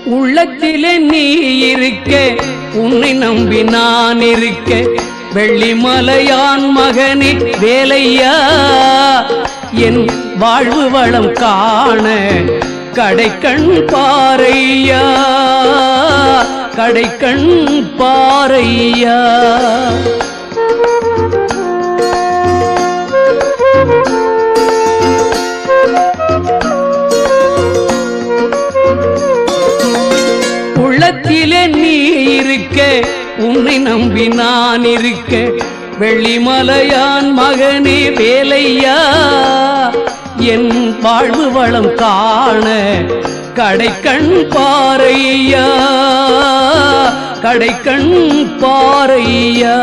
உள்ளத்திலே நீ இருக்க, உன்னை நம்பி நான் இருக்க, வெள்ளிமலையான் மகனே வேலையா, என் வாழ்வு வளம் காண கடைக்கண் பாரையா, கடைக்கண் பாரையா. உள்ளத்திலே நீ இருக்க, உன்னை நம்பி நான் இருக்க, வெள்ளிமலையான் மகனே வேலையா, என் வாழ்வு வளம் காண கடைக்கண் பாரையா, கடைக்கண் பாரையா.